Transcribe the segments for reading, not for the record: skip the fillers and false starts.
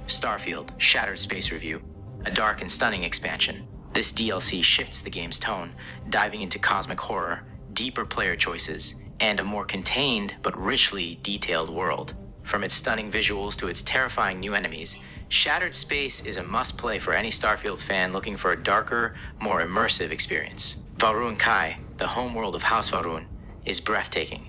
Starfield, Shattered Space Review, a dark and stunning expansion. This DLC shifts the game's tone, diving into cosmic horror, deeper player choices, and a more contained but richly detailed world. From its stunning visuals to its terrifying new enemies, Shattered Space is a must-play for any Starfield fan looking for a darker, more immersive experience. Va'ruun Kai, the homeworld of House Va'ruun, is breathtaking.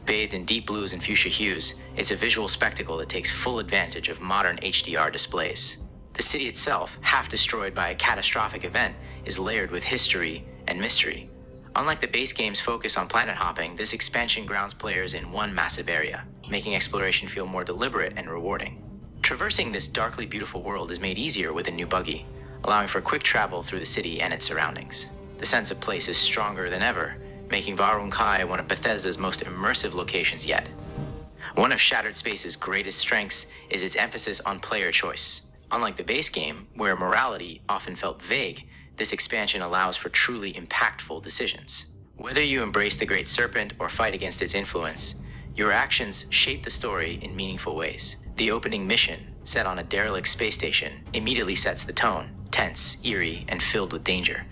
Bathed in deep blues and fuchsia hues, it's a visual spectacle that takes full advantage of modern HDR displays. The city itself, half destroyed by a catastrophic event, is layered with history and mystery. Unlike the base game's focus on planet hopping, this expansion grounds players in one massive area, making exploration feel more deliberate and rewarding. Traversing this darkly beautiful world is made easier with a new buggy, allowing for quick travel through the city and its surroundings. The sense of place is stronger than ever, making Va'ruun Kai one of Bethesda's most immersive locations yet. One of Shattered Space's greatest strengths is its emphasis on player choice. Unlike the base game, where morality often felt vague, this expansion allows for truly impactful decisions. Whether you embrace the Great Serpent or fight against its influence, your actions shape the story in meaningful ways. The opening mission, set on a derelict space station, immediately sets the tone, tense, eerie, and filled with danger.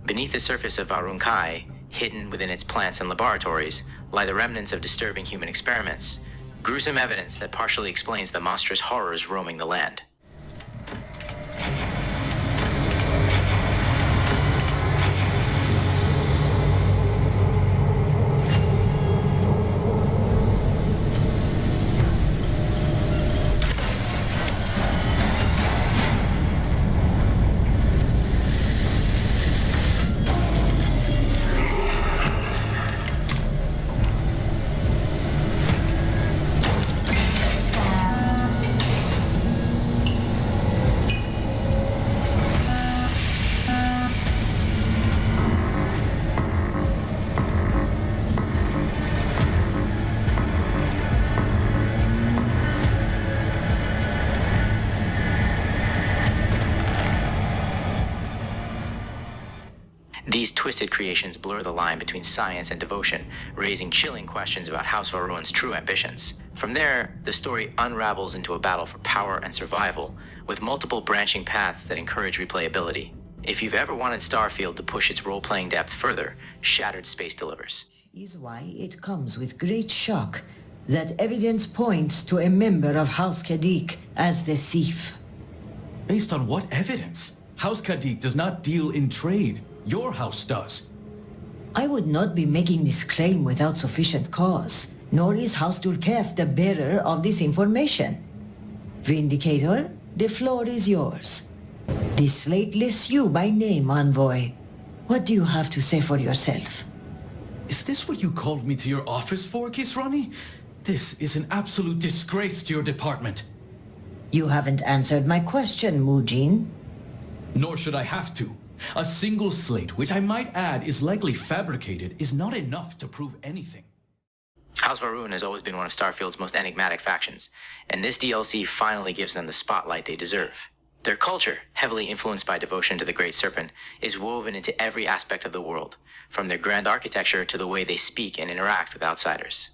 Beneath the surface of Va'ruun Kai, hidden within its plants and laboratories, lie the remnants of disturbing human experiments, gruesome evidence that partially explains the monstrous horrors roaming the land. These twisted creations blur the line between science and devotion, raising chilling questions about House Va'ruun's true ambitions. From there, the story unravels into a battle for power and survival, with multiple branching paths that encourage replayability. If you've ever wanted Starfield to push its role-playing depth further, Shattered Space delivers. Is why it comes with great shock that evidence points to a member of House Kadik as the thief. Based on what evidence? House Kadik does not deal in trade. Your house does. I would not be making this claim without sufficient cause, nor is House Dulkef the bearer of this information. Vindicator, the floor is yours. The slate lists you by name, Envoy. What do you have to say for yourself? Is this what you called me to your office for, Kisrani? This is an absolute disgrace to your department. You haven't answered my question, Mujin. Nor should I have to. A single slate, which I might add is likely fabricated, is not enough to prove anything. House Va'ruun has always been one of Starfield's most enigmatic factions, and this DLC finally gives them the spotlight they deserve. Their culture, heavily influenced by devotion to the Great Serpent, is woven into every aspect of the world, from their grand architecture to the way they speak and interact with outsiders.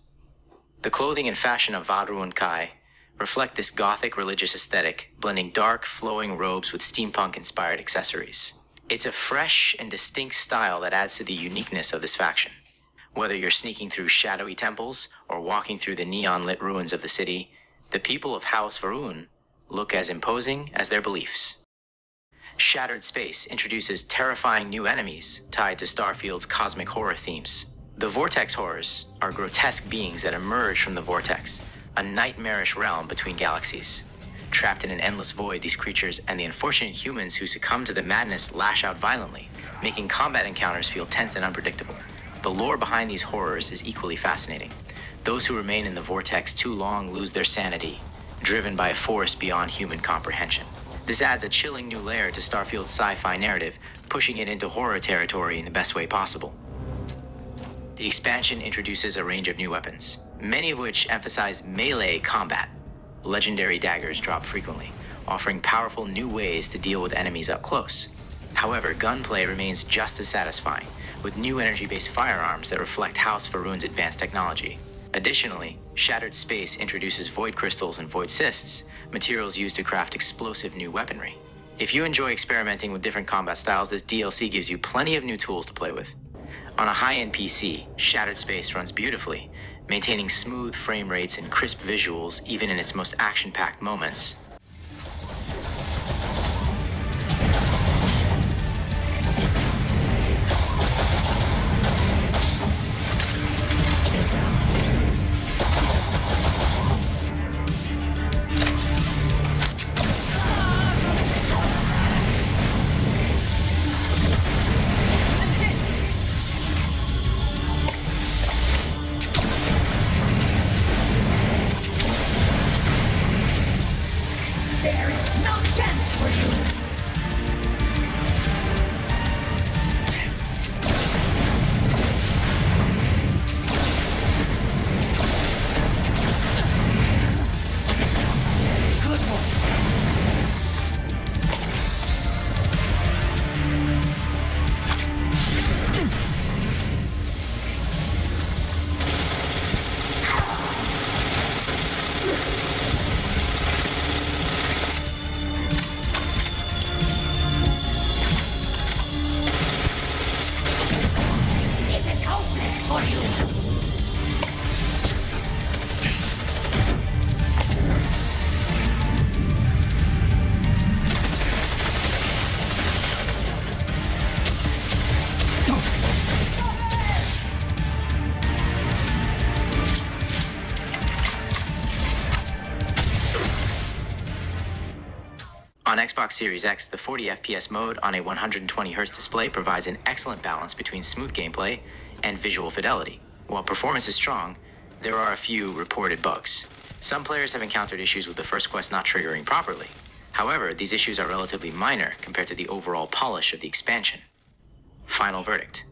The clothing and fashion of Va'ruun Kai reflect this gothic religious aesthetic, blending dark, flowing robes with steampunk-inspired accessories. It's a fresh and distinct style that adds to the uniqueness of this faction. Whether you're sneaking through shadowy temples or walking through the neon-lit ruins of the city, the people of House Va'ruun look as imposing as their beliefs. Shattered Space introduces terrifying new enemies tied to Starfield's cosmic horror themes. The Vortex Horrors are grotesque beings that emerge from the Vortex, a nightmarish realm between galaxies. Trapped in an endless void, these creatures and the unfortunate humans who succumb to the madness lash out violently, making combat encounters feel tense and unpredictable. The lore behind these horrors is equally fascinating. Those who remain in the vortex too long lose their sanity, driven by a force beyond human comprehension. This adds a chilling new layer to Starfield's sci-fi narrative, pushing it into horror territory in the best way possible. The expansion introduces a range of new weapons, many of which emphasize melee combat. Legendary daggers drop frequently, offering powerful new ways to deal with enemies up close. However, gunplay remains just as satisfying, with new energy-based firearms that reflect House Va'ruun's advanced technology. Additionally, Shattered Space introduces void crystals and void cysts, materials used to craft explosive new weaponry. If you enjoy experimenting with different combat styles, this DLC gives you plenty of new tools to play with. On a high-end PC, Shattered Space runs beautifully, maintaining smooth frame rates and crisp visuals even in its most action-packed moments. On Xbox Series X, the 40 FPS mode on a 120Hz display provides an excellent balance between smooth gameplay and visual fidelity. While performance is strong, there are a few reported bugs. Some players have encountered issues with the first quest not triggering properly. However, these issues are relatively minor compared to the overall polish of the expansion. Final verdict.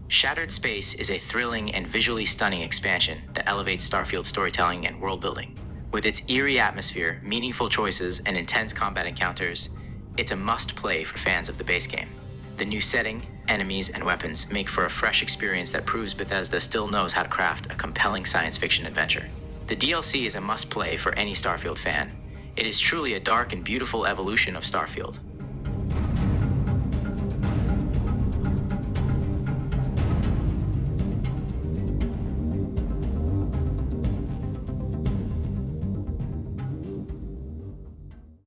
Shattered Space is a thrilling and visually stunning expansion that elevates Starfield's storytelling and world building. With its eerie atmosphere, meaningful choices, and intense combat encounters, it's a must-play for fans of the base game. The new setting, enemies, and weapons make for a fresh experience that proves Bethesda still knows how to craft a compelling science fiction adventure. The DLC is a must-play for any Starfield fan. It is truly a dark and beautiful evolution of Starfield.